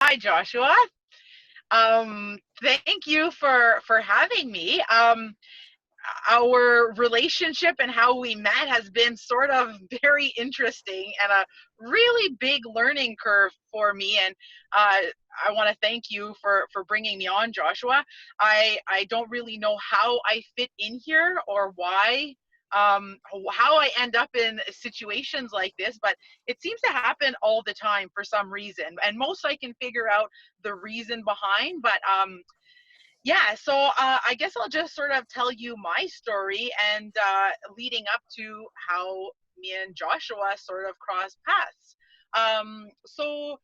Hi, Joshua. Thank you for having me. Our relationship and how we met has been sort of very interesting and a really big learning curve for me. And I want to thank you for bringing me on, Joshua. I don't really know how I fit in here or why. How I end up in situations like this, but it seems to happen all the time for some reason. And most I can figure out the reason behind, but yeah, so I guess I'll just sort of tell you my story and leading up to how me and Joshua sort of crossed paths. So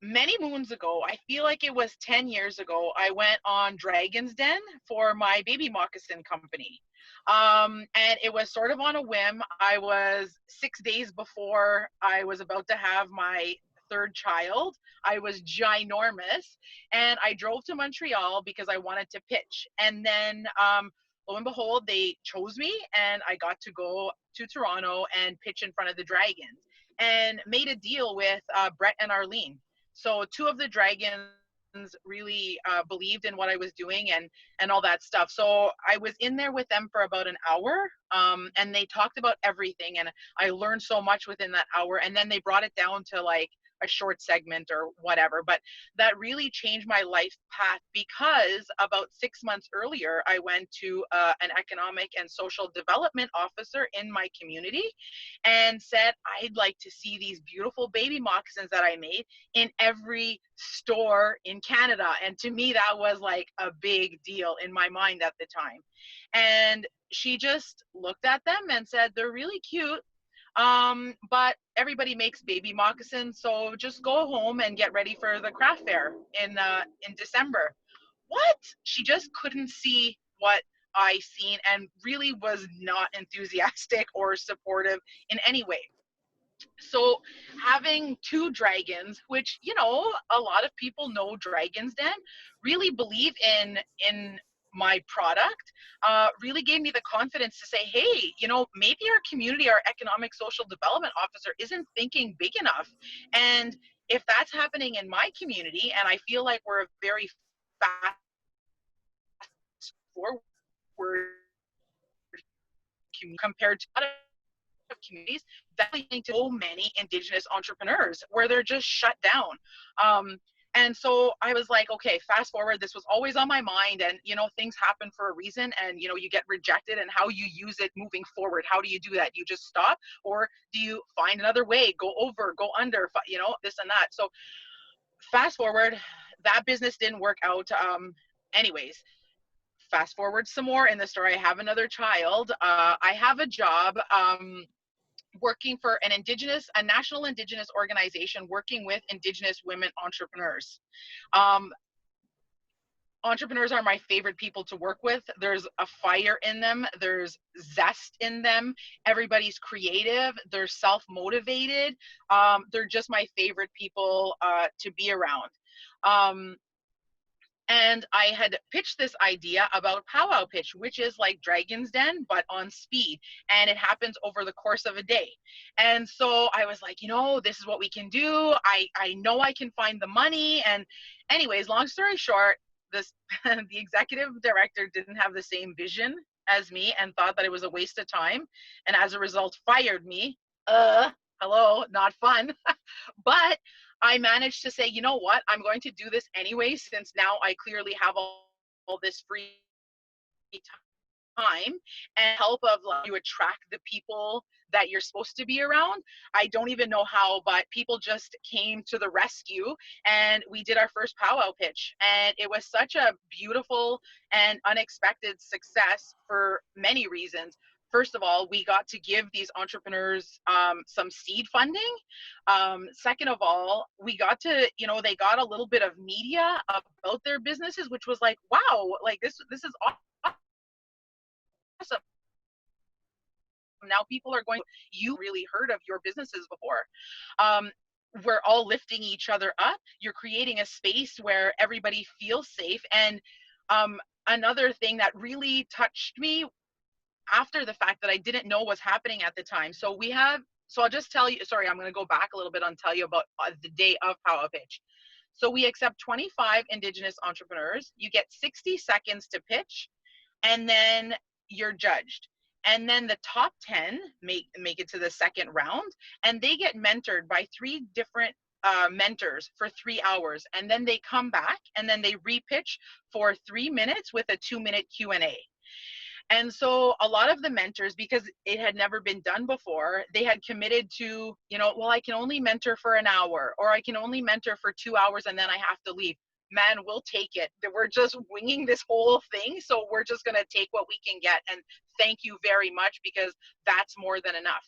many moons ago, I feel like it was 10 years ago, I went on Dragon's Den for my baby moccasin company. And it was sort of on a whim. I was 6 days before I was about to have my third child. I was ginormous, and I drove to Montreal because I wanted to pitch. And then, lo and behold, they chose me, and I got to go to Toronto and pitch in front of the Dragons, and made a deal with Brett and Arlene. So two of the Dragons really believed in what I was doing and all that stuff. So I was in there with them for about an hour, and they talked about everything, and I learned so much within that hour. And then they brought it down to like a short segment or whatever. But that really changed my life path because about 6 months earlier, I went to an economic and social development officer in my community and said, I'd like to see these beautiful baby moccasins that I made in every store in Canada. And to me, that was like a big deal in my mind at the time. And she just looked at them and said, they're really cute. But everybody makes baby moccasins, so just go home and get ready for the craft fair in December. What? She just couldn't see what I seen and really was not enthusiastic or supportive in any way. So having two dragons, which a lot of people know Dragons Den, really believe in my product, really gave me the confidence to say, hey, maybe our community, our economic social development officer isn't thinking big enough. And if that's happening in my community, and I feel like we're a very fast forward compared to other communities, that's leading to so many Indigenous entrepreneurs where they're just shut down. And so I was like, okay, fast forward, this was always on my mind, and things happen for a reason, and you get rejected, and how you use it moving forward, how do you do that? Do you just stop, or do you find another way, go over, go under, this and that? So fast forward, that business didn't work out. Anyways, fast forward some more in the story, I have another child. I have a job, working for a national Indigenous organization, working with Indigenous women entrepreneurs. Um, Entrepreneurs are my favorite people to work with. There's a fire in them, there's zest in them. Everybody's creative, they're self-motivated. They're just my favorite people to be around. Um, and I had pitched this idea about Pow Wow Pitch, which is like Dragon's Den, but on speed. And it happens over the course of a day. And so I was like, this is what we can do. I know I can find the money. And anyways, long story short, this the executive director didn't have the same vision as me and thought that it was a waste of time. And as a result, fired me. Hello, not fun. But I managed to say, you know what, I'm going to do this anyway, since now I clearly have all this free time, and help of like, you attract the people that you're supposed to be around. I don't even know how, but people just came to the rescue, and we did our first powwow pitch, and it was such a beautiful and unexpected success for many reasons. First of all, we got to give these entrepreneurs some seed funding. Second of all, we got to, they got a little bit of media about their businesses, which was like, wow, like this is awesome. Now people are going, you really heard of your businesses before. We're all lifting each other up. You're creating a space where everybody feels safe. And another thing that really touched me after the fact that I didn't know was happening at the time. So I'll just tell you, sorry, I'm going to go back a little bit and tell you about the day of Pow Wow Pitch. So we accept 25 Indigenous entrepreneurs. You get 60 seconds to pitch, and then you're judged. And then the top 10 make it to the second round, and they get mentored by 3 different mentors for 3 hours, and then they come back and then they repitch for 3 minutes with a 2-minute Q&A. And so a lot of the mentors, because it had never been done before, they had committed to, well, I can only mentor for an hour, or I can only mentor for 2 hours and then I have to leave. Man, we'll take it. We're just winging this whole thing. So we're just going to take what we can get. And thank you very much, because that's more than enough.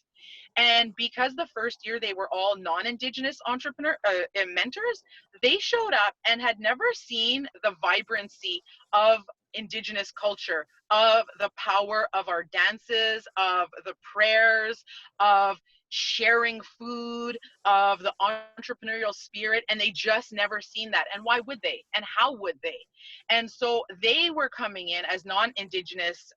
And because the first year they were all non-Indigenous entrepreneur mentors, they showed up and had never seen the vibrancy of Indigenous culture, of the power of our dances, of the prayers, of sharing food, of the entrepreneurial spirit, and they just never seen that. And why would they? And how would they? And so they were coming in as non-Indigenous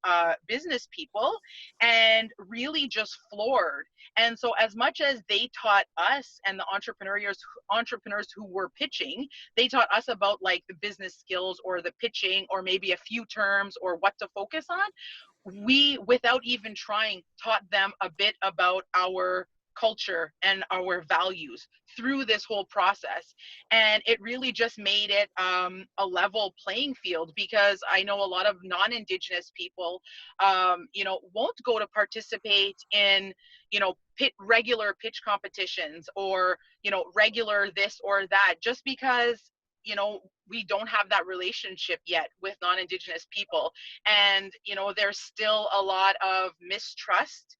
business people and really just floored. And so as much as they taught us and the entrepreneurs who were pitching, they taught us about like the business skills or the pitching or maybe a few terms or what to focus on. We, without even trying, taught them a bit about our culture and our values through this whole process. And it really just made it a level playing field, because I know a lot of non-Indigenous people, won't go to participate in, regular pitch competitions or, regular this or that, just because, we don't have that relationship yet with non-Indigenous people. And, there's still a lot of mistrust,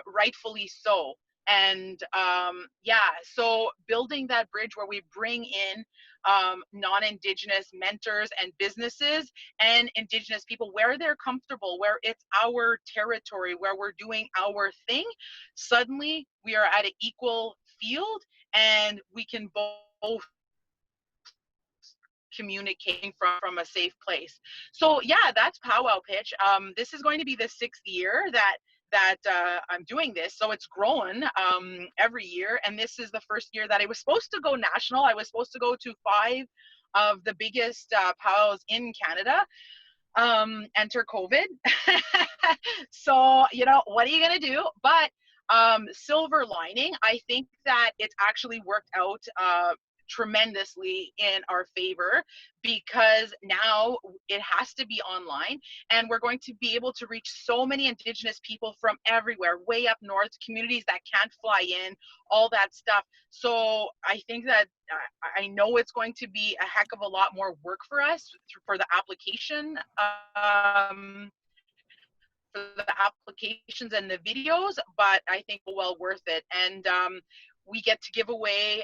rightfully so. And so building that bridge where we bring in non-Indigenous mentors and businesses and Indigenous people where they're comfortable, where it's our territory, where we're doing our thing, suddenly we are at an equal field and we can both communicating from a safe place. So yeah, that's Pow Wow Pitch. This is going to be the 6th year that I'm doing this, so it's grown every year. And this is the first year that I was supposed to go national. I was supposed to go to 5 of the biggest powwows in Canada. Enter COVID. So what are you gonna do? But silver lining, I think that it's actually worked out tremendously in our favor, because now it has to be online, and we're going to be able to reach so many Indigenous people from everywhere, way up north, communities that can't fly in, all that stuff. So I think that I know it's going to be a heck of a lot more work for us for the application, for the applications and the videos, but I think well worth it. And we get to give away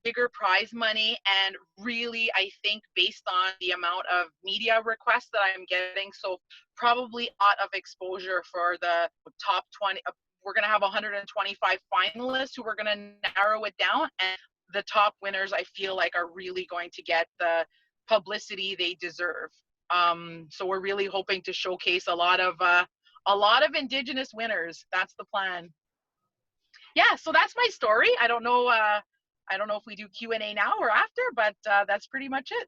bigger prize money, and really, I think based on the amount of media requests that I'm getting, so probably a lot of exposure for the top 20. We're going to have 125 finalists who we're going to narrow it down, and the top winners, I feel like, are really going to get the publicity they deserve. So we're really hoping to showcase a lot of Indigenous winners. That's the plan. Yeah, so that's my story. I don't know if we do Q&A now or after, but that's pretty much it.